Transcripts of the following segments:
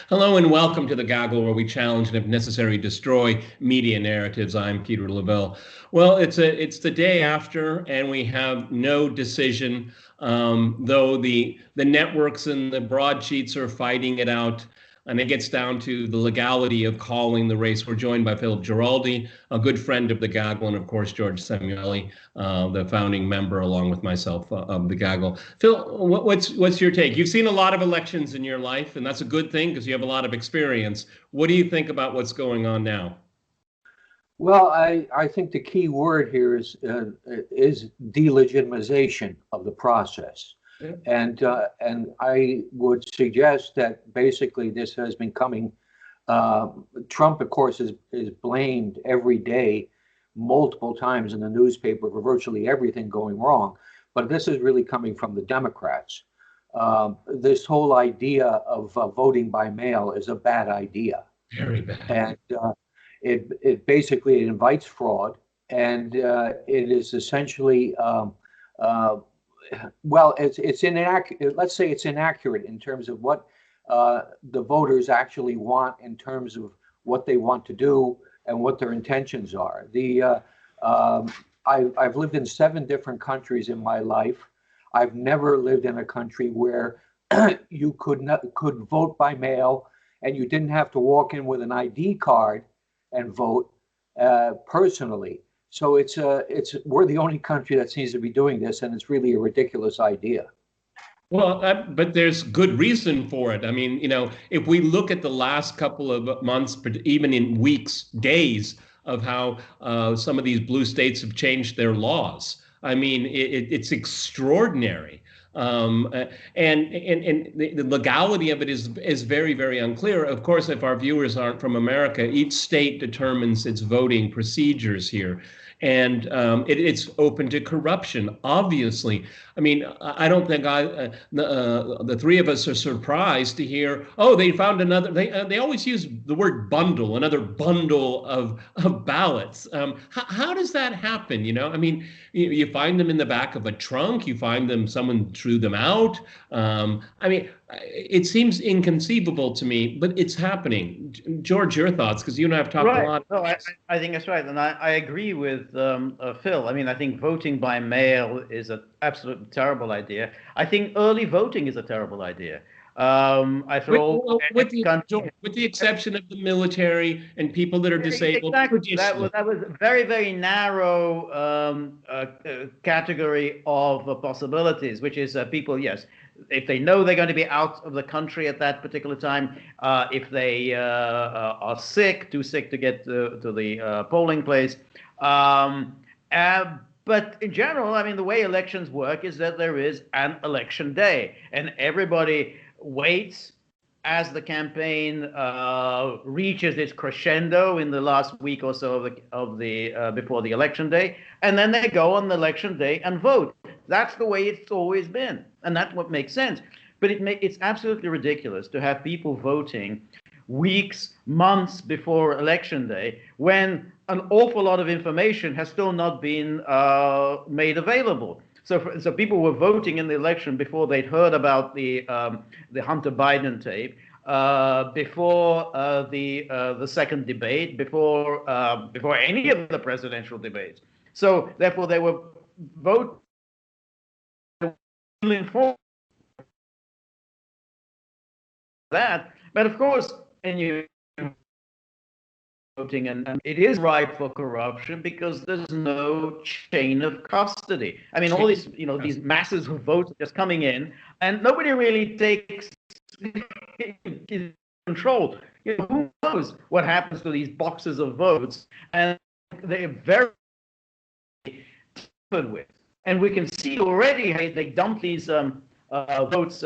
Hello and welcome to the Gaggle, where we challenge and, if necessary, destroy media narratives. I'm Peter Lavelle. Well, it's the day after, and we have no decision. Though the networks and the broadsheets are fighting it out, and it gets down to the legality of calling the race. We're joined by Philip Giraldi, a good friend of the Gaggle, and of course George Szamuely, the founding member, along with myself, of the Gaggle. Phil, what's your take? You've seen a lot of elections in your life, and that's a good thing because you have a lot of experience. What do you think about what's going on now? Well, I think the key word here is delegitimization of the process. Yeah. And I would suggest that basically this has been coming. Trump, of course, is blamed every day, multiple times in the newspaper for virtually everything going wrong. But this is really coming from the Democrats. This whole idea of voting by mail is a bad idea. Very bad. And it basically invites fraud, and it is essentially well, it's inaccurate. Let's say it's inaccurate in terms of what the voters actually want, in terms of what they want to do and what their intentions are. I've lived in 7 different countries in my life. I've never lived in a country where you could vote by mail, and you didn't have to walk in with an ID card and vote personally. So we're the only country that seems to be doing this, and it's really a ridiculous idea. Well, but there's good reason for it. I mean, if we look at the last couple of months, even in weeks, days, of how some of these blue states have changed their laws, I mean, it's extraordinary. And the legality of it is very, very unclear. Of course, if our viewers aren't from America, each state determines its voting procedures here. And it's open to corruption, obviously. I mean, I don't think the 3 of us are surprised to hear, oh, they found another. They always use the word bundle, another bundle of ballots. How does that happen? I mean, you find them in the back of a trunk. You find them, someone threw them out. I mean, it seems inconceivable to me, but it's happening. George, your thoughts, because you and I have talked a lot. No, I think that's right. And I agree with Phil. I mean, I think voting by mail is an absolutely terrible idea. I think early voting is a terrible idea. With the exception of the military and people that are disabled. Exactly. That was a very, very narrow category of possibilities, which is people, yes, if they know they're going to be out of the country at that particular time, if they are sick, too sick to get to the polling place. But in general, I mean, the way elections work is that there is an election day, and everybody waits as the campaign reaches its crescendo in the last week or so of the before the election day, and then they go on the election day and vote. That's the way it's always been, and that's what makes sense. But it's absolutely ridiculous to have people voting weeks, months before election day, when an awful lot of information has still not been made available. So people were voting in the election before they'd heard about the Hunter Biden tape, before the second debate, before any of the presidential debates. So therefore, they were voting for that. But of course, and you voting, and it is ripe for corruption because there's no chain of custody. I mean, all these, these masses of votes are just coming in, and nobody really takes control. Who knows what happens to these boxes of votes? And they're very tampered with. And we can see already how they dump these votes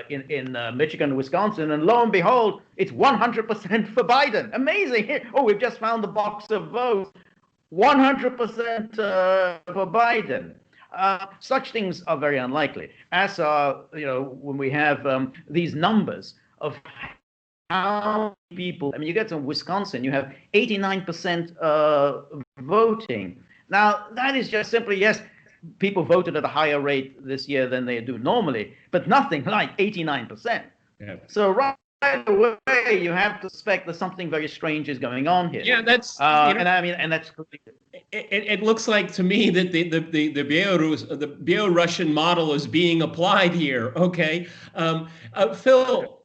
in Michigan and Wisconsin, and lo and behold, it's 100% for Biden. Amazing! Oh, we've just found the box of votes, 100% for Biden. Such things are very unlikely. As are, when we have these numbers of how people. I mean, you get to Wisconsin, you have 89% voting. Now, that is just simply, yes, people voted at a higher rate this year than they do normally, but nothing like 89%. Yeah. So right right away you have to suspect that something very strange is going on here. Yeah, that's and I mean, and that's it looks like to me that the Belarusian model is being applied here. Okay, Phil,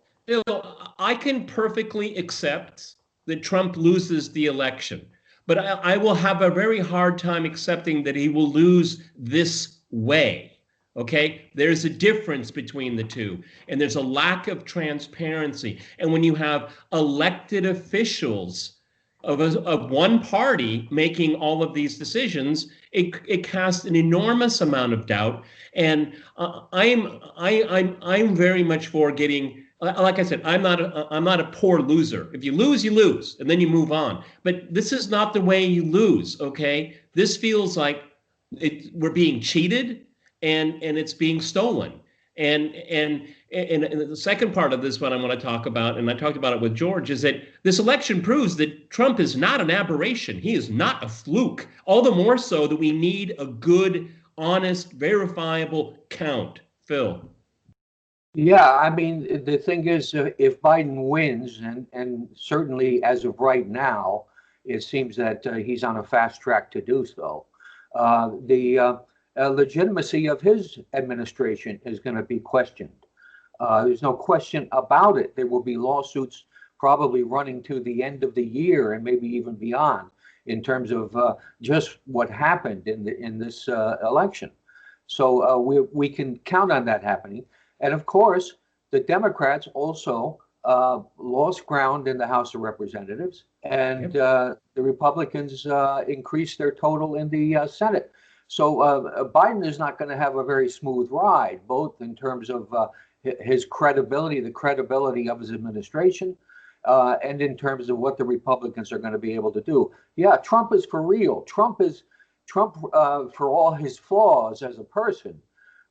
I can perfectly accept that Trump loses the election, but I will have a very hard time accepting that he will lose this way. Okay, there's a difference between the two, and there's a lack of transparency. And when you have elected officials of one party making all of these decisions, it casts an enormous amount of doubt. And I'm very much for getting. Like I said, I'm not a poor loser. If you lose, and then you move on. But this is not the way you lose. Okay, this feels like we're being cheated, and it's being stolen. And the second part of this, what I want to talk about, and I talked about it with George, is that this election proves that Trump is not an aberration. He is not a fluke. All the more so that we need a good, honest, verifiable count. Phil. Yeah, I mean, the thing is, if Biden wins, and certainly as of right now, it seems that he's on a fast track to do so, the legitimacy of his administration is going to be questioned. There's no question about it. There will be lawsuits probably running to the end of the year and maybe even beyond in terms of just what happened in this election. So we can count on that happening. And of course, the Democrats also lost ground in the House of Representatives, and the Republicans increased their total in the Senate. So Biden is not going to have a very smooth ride, both in terms of his credibility, the credibility of his administration, and in terms of what the Republicans are going to be able to do. Yeah, Trump is for real. Trump, for all his flaws as a person,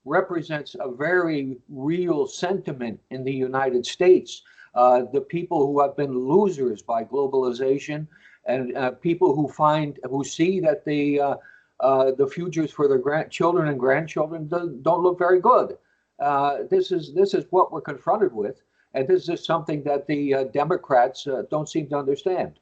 represents a very real sentiment in the United States. The people who have been losers by globalization, and people who see that the futures for their children and grandchildren don't look very good. This is what we're confronted with, and this is something that the Democrats don't seem to understand.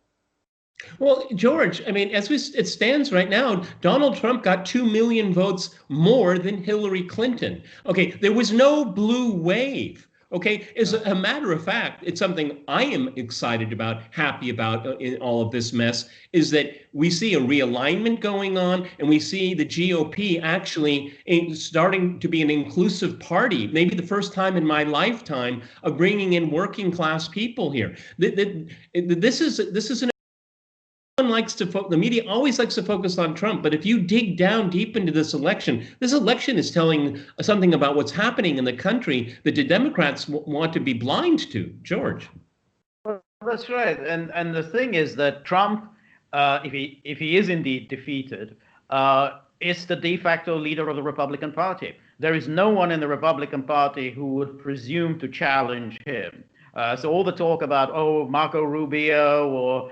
Well, George, I mean, it stands right now, Donald Trump got 2 million votes more than Hillary Clinton. Okay, there was no blue wave. Okay, as a matter of fact, it's something I am excited about, happy about in all of this mess, is that we see a realignment going on, and we see the GOP actually starting to be an inclusive party, maybe the first time in my lifetime of bringing in working class people here. This is an the media always likes to focus on Trump, but if you dig down deep into this election is telling something about what's happening in the country that the Democrats want to be blind to. George. Well, that's right, and the thing is that Trump, if he is indeed defeated, is the de facto leader of the Republican Party. There is no one in the Republican Party who would presume to challenge him. So all the talk about Marco Rubio or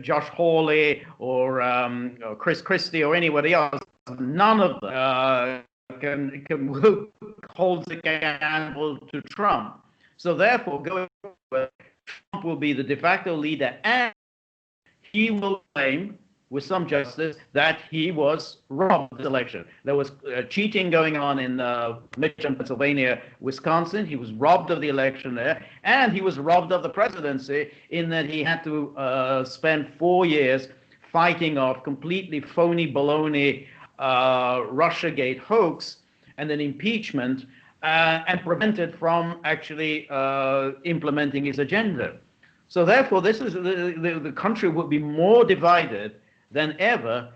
Josh Hawley or Chris Christie or anybody else, none of them can hold the candle to Trump. So therefore, going forward, Trump will be the de facto leader, and he will claim with some justice that he was robbed of the election. There was cheating going on in Michigan, Pennsylvania, Wisconsin. He was robbed of the election there, and he was robbed of the presidency in that he had to spend 4 years fighting off completely phony, baloney Russiagate hoax and an impeachment, and prevented from actually implementing his agenda. So therefore, this is the country will be more divided than ever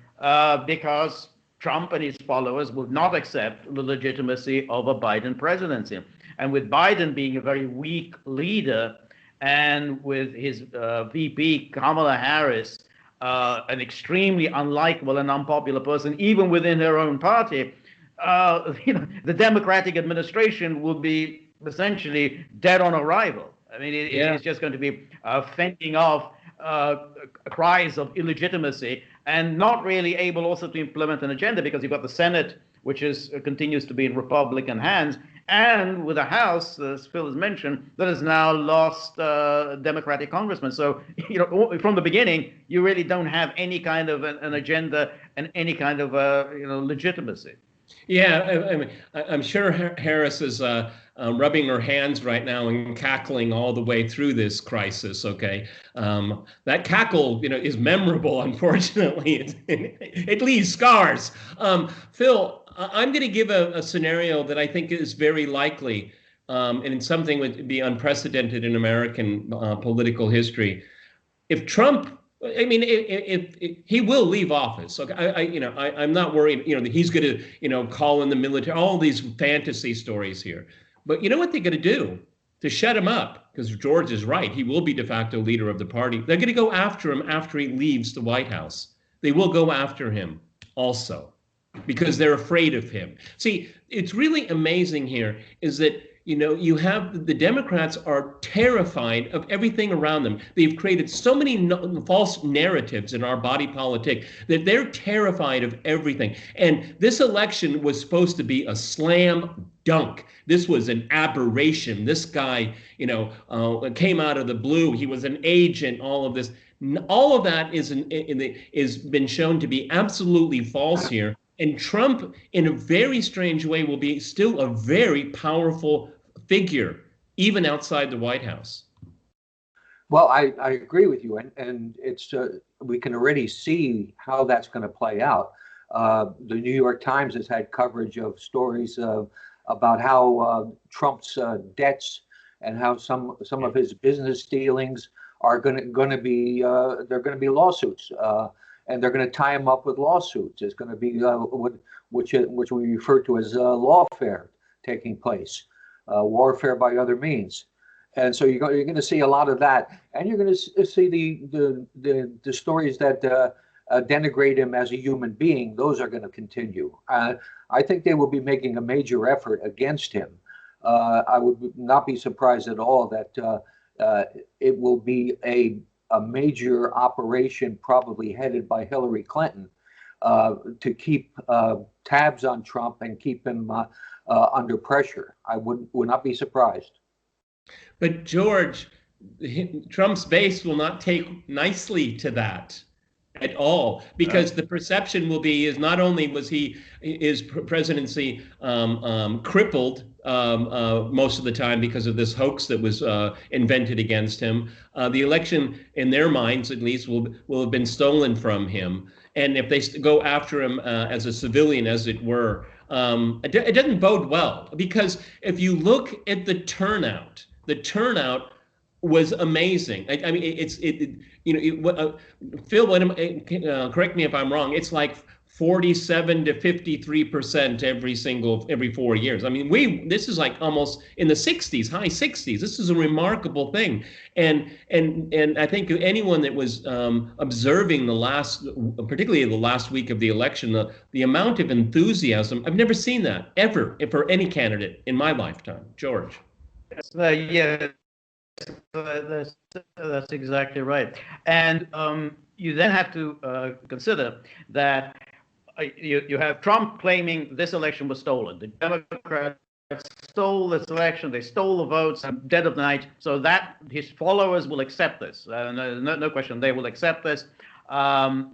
because Trump and his followers will not accept the legitimacy of a Biden presidency. And with Biden being a very weak leader, and with his VP Kamala Harris, an extremely unlikable and unpopular person, even within her own party, the Democratic administration will be essentially dead on arrival. I mean, it's just going to be fending off cries of illegitimacy and not really able also to implement an agenda, because you've got the Senate, which continues to be in Republican hands, and with a House, as Phil has mentioned, that has now lost Democratic congressmen. So, from the beginning, you really don't have any kind of an agenda and any kind of legitimacy. Yeah, I'm sure Harris is rubbing her hands right now and cackling all the way through this crisis. Okay, that cackle, is memorable. Unfortunately, it leaves scars. Phil, I'm going to give a scenario that I think is very likely, and something would be unprecedented in American political history. If Trump, I mean, if he will leave office. Okay, I'm not worried. That he's going to, call in the military. All these fantasy stories here, but you know what they're going to do to shut him up? Because George is right. He will be de facto leader of the party. They're going to go after him after he leaves the White House. They will go after him also because they're afraid of him. See, it's really amazing here is that you have the Democrats are terrified of everything around them. They've created so many false narratives in our body politic that they're terrified of everything. And this election was supposed to be a slam dunk. This was an aberration. This guy, came out of the blue. He was an agent, all of this. All of that is been shown to be absolutely false here. And Trump, in a very strange way, will be still a very powerful figure, even outside the White House. Well, I agree with you, and it's we can already see how that's going to play out. The New York Times has had coverage of stories about how Trump's debts and how some of his business dealings are going to be they're going to be lawsuits, and they're going to tie him up with lawsuits. It's going to be which we refer to as lawfare taking place. Warfare by other means, and so you're going to see a lot of that, and you're going to see the stories that denigrate him as a human being. Those are going to continue. I think they will be making a major effort against him. I would not be surprised at all that it will be a major operation, probably headed by Hillary Clinton, to keep tabs on Trump and keep him under pressure. I would not be surprised. But George, Trump's base will not take nicely to that at all, because the perception will be is not only was his presidency crippled most of the time because of this hoax that was invented against him, the election in their minds at least will have been stolen from him. And if they go after him as a civilian, as it were, it doesn't bode well, because if you look at the turnout was amazing. I mean, Phil, correct me if I'm wrong. It's like 47 to 53% every 4 years. I mean, this is like almost in the 60s, high 60s. This is a remarkable thing, and I think anyone that was observing particularly the last week of the election, the amount of enthusiasm, I've never seen that ever for any candidate in my lifetime. George. Yeah, that's exactly right, and you then have to consider that. You have Trump claiming this election was stolen. The Democrats stole this election. They stole the votes at dead of night. So that his followers will accept this. No question, they will accept this. And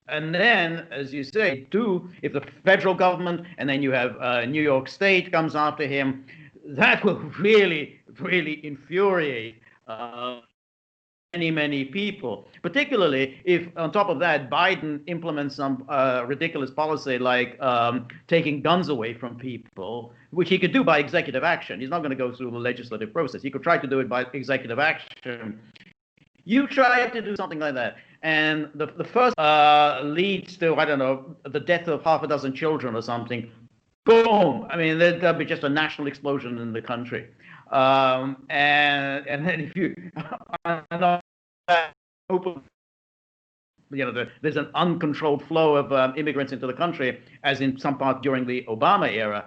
then, as you say, if the federal government and then you have New York State comes after him, that will really, really infuriate many people, particularly if on top of that Biden implements some ridiculous policy like taking guns away from people, which he could do by executive action. He's not going to go through the legislative process. He could try to do it by executive action. You try to do something like that, and the first leads to, I don't know, the death of half a dozen children or something. Boom! I mean, there'll be just a national explosion in the country. And then if you open, there's an uncontrolled flow of immigrants into the country, as in some part during the Obama era,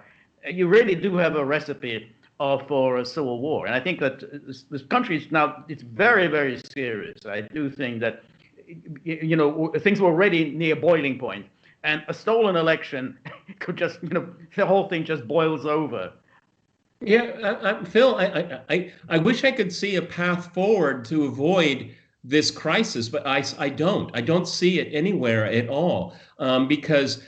you really do have a recipe for a civil war. And I think that this country is now, it's very, very serious. I do think that, things were already near boiling point. And a stolen election could just, the whole thing just boils over. Yeah, Phil, I wish I could see a path forward to avoid this crisis, but I don't. I don't see it anywhere at all, because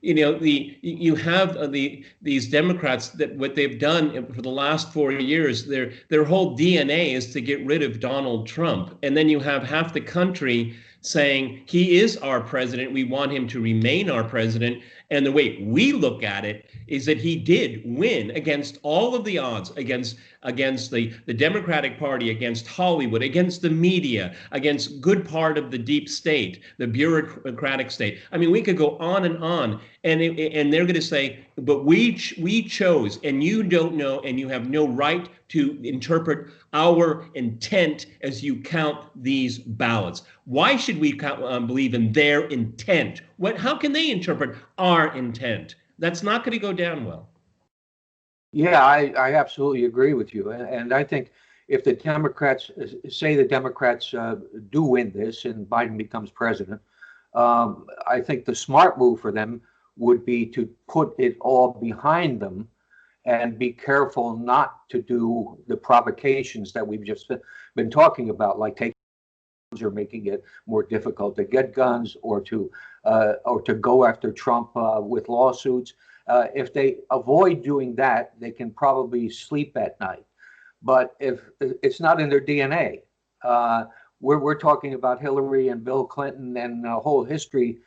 you have these Democrats that what they've done for the last 4 years, their whole DNA is to get rid of Donald Trump, and then you have half the country saying he is our president, we want him to remain our president. And the way we look at it is that he did win against all of the odds, against the Democratic Party, against Hollywood, against the media, against good part of the deep state, the bureaucratic state. I mean, we could go on, and they're going to say, but we chose, and you don't know, and you have no right to interpret our intent as you count these ballots. Why should we believe in their intent? How can they interpret our intent? That's not going to go down well. Yeah, I absolutely agree with you. And I think if the Democrats, say the Democrats do win this and Biden becomes president, I think the smart move for them would be to put it all behind them and be careful not to do the provocations that we've just been talking about, like taking guns or making it more difficult to get guns, or to go after Trump with lawsuits. If they avoid doing that, they can probably sleep at night. But if it's not in their DNA, we're talking about Hillary and Bill Clinton and a whole history,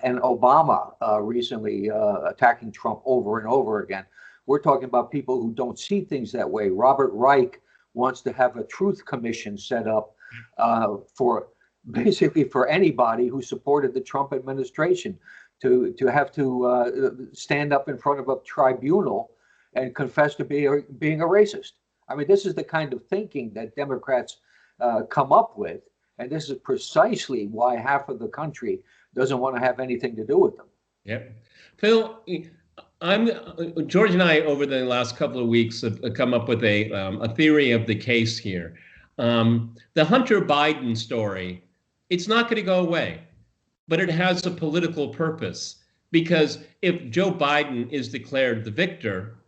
and Obama recently attacking Trump over and over again. We're talking about people who don't see things that way. Robert Reich wants to have a truth commission set up for basically for anybody who supported the Trump administration to have to stand up in front of a tribunal and confess to being a racist. I mean, this is the kind of thinking that Democrats come up with, and this is precisely why half of the country doesn't want to have anything to do with them. Yep. Phil, George and I over the last couple of weeks have come up with a theory of the case here. The Hunter Biden story, it's not going to go away, but it has a political purpose, because if Joe Biden is declared the victor,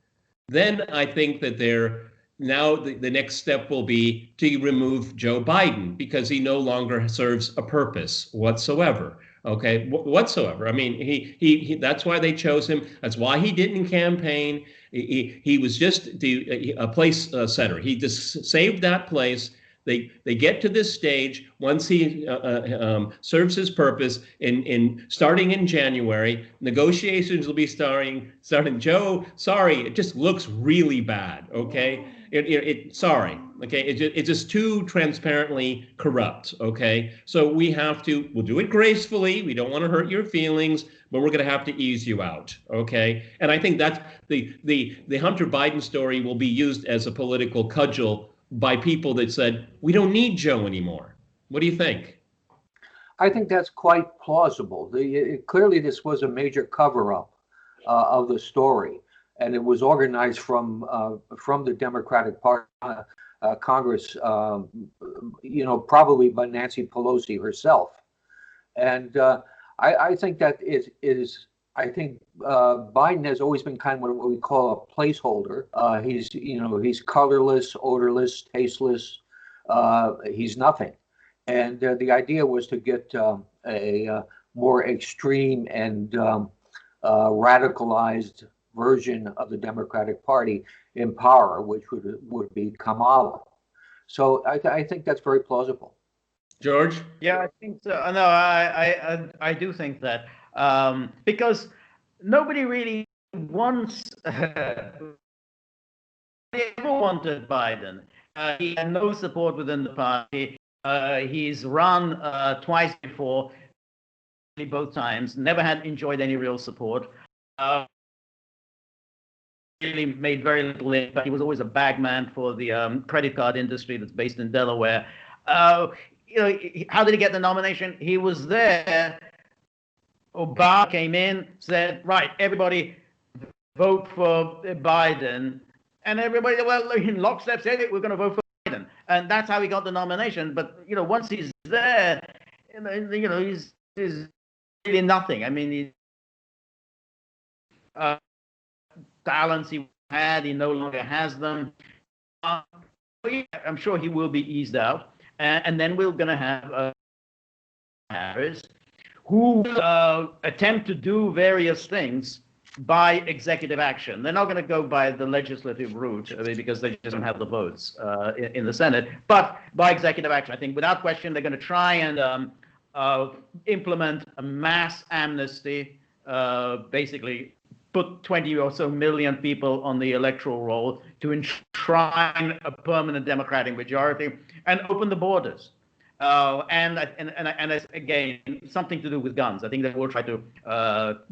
then I think that the next step will be to remove Joe Biden, because he no longer serves a purpose whatsoever. Okay, whatsoever. I mean, he that's why they chose him. That's why he didn't campaign. He was just a place setter. He just saved that place. They get to this stage once he serves his purpose in starting in January. Negotiations will be starting. Joe, sorry, it just looks really bad. Okay, sorry. Okay, it's just too transparently corrupt. Okay, so we'll do it gracefully. We don't want to hurt your feelings, but we're going to have to ease you out. Okay, and I think that's the Hunter Biden story will be used as a political cudgel by people that said, we don't need Joe anymore. What do you think? I think that's quite plausible. Clearly, this was a major cover-up of the story, and it was organized from the Democratic Party, Congress, probably by Nancy Pelosi herself. And I think that I think Biden has always been kind of what we call a placeholder. He's colorless, odorless, tasteless. He's nothing. And the idea was to get a more extreme and radicalized version of the Democratic Party in power, which would be Kamala. So I think that's very plausible. George? Yeah, I think so. No, I do think that. Because nobody really wants, never wanted Biden. He had no support within the party. He's run twice before, both times, never had enjoyed any real support. Really made very little impact. He was always a bagman for the credit card industry that's based in Delaware. How did he get the nomination? He was there. Obama came in, said, right, everybody vote for Biden. And everybody, well, in lockstep said it, we're going to vote for Biden. And that's how he got the nomination. But, once he's there, he's really nothing. I mean, talents he had, he no longer has them. I'm sure he will be eased out, and then we're going to have Harris, who will attempt to do various things by executive action. They're not going to go by the legislative route, because they just don't have the votes in the Senate, but by executive action. I think without question they're going to try and implement a mass amnesty, basically put 20 or so million people on the electoral roll to enshrine a permanent Democratic majority and open the borders. And again, something to do with guns. I think they will try to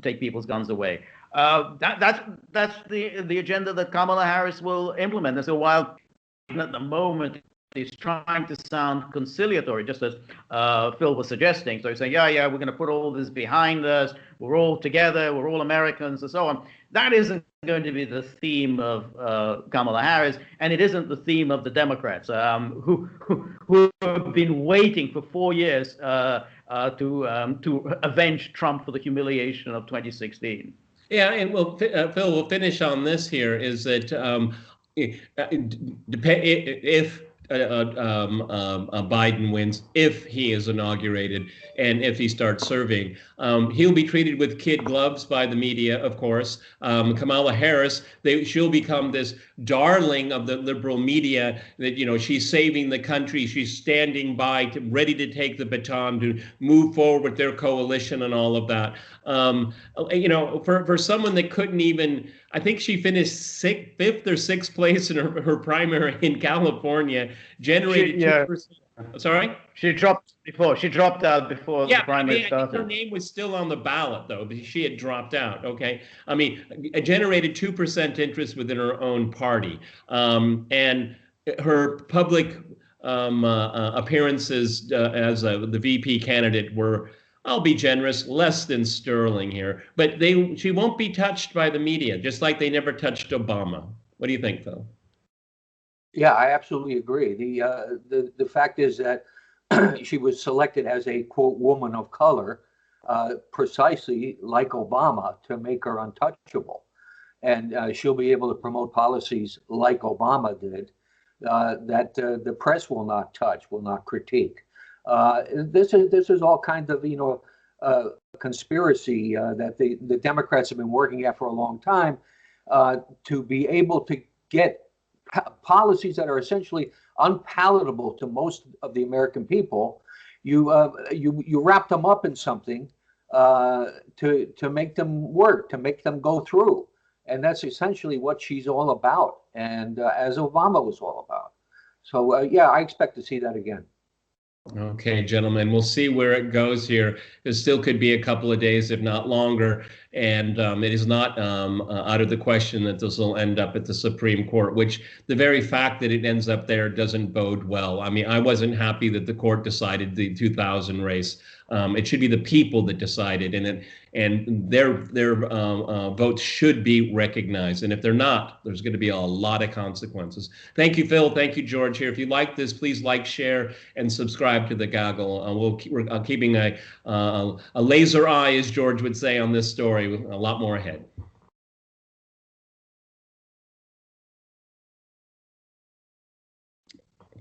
take people's guns away. That's the agenda that Kamala Harris will implement. And so while at the moment he's trying to sound conciliatory, just as Phil was suggesting, so he's saying, yeah, we're going to put all this behind us. We're all together. We're all Americans, and so on. That isn't going to be the theme of Kamala Harris, and it isn't the theme of the Democrats, who have been waiting for 4 years to avenge Trump for the humiliation of 2016. Yeah, and Phil, we'll finish on this here, is that if Biden wins, if he is inaugurated and if he starts serving, he'll be treated with kid gloves by the media, of course. Kamala Harris, she'll become this darling of the liberal media, that, she's saving the country. She's standing by, ready to take the baton to move forward with their coalition and all of that. For someone that couldn't even, I think she finished fifth or sixth place in her primary in California, generated 2%. Sorry? She dropped out before the primary started. Her name was still on the ballot, though, but she had dropped out. Okay. I mean, it generated 2% interest within her own party. And her public appearances as the VP candidate were, I'll be generous, less than sterling here. But she won't be touched by the media, just like they never touched Obama. What do you think, Phil? Yeah, I absolutely agree. The fact is that she was selected as a, quote, woman of color, precisely like Obama, to make her untouchable. And she'll be able to promote policies like Obama did, that the press will not touch, will not critique. This is all kind of, conspiracy that the Democrats have been working at for a long time, to be able to get policies that are essentially unpalatable to most of the American people. You wrap them up in something to make them work, to make them go through, and that's essentially what she's all about, and as Obama was all about. So yeah, I expect to see that again. Okay, gentlemen, we'll see where it goes here. It still could be a couple of days, if not longer. And it is not out of the question that this will end up at the Supreme Court, which the very fact that it ends up there doesn't bode well. I mean, I wasn't happy that the court decided the 2000 race. It should be the people that decided, and their votes should be recognized. And if they're not, there's going to be a lot of consequences. Thank you, Phil. Thank you, George. Here, if you like this, please like, share, and subscribe to the Gaggle. We're keeping a laser eye, as George would say, on this story. A lot more ahead.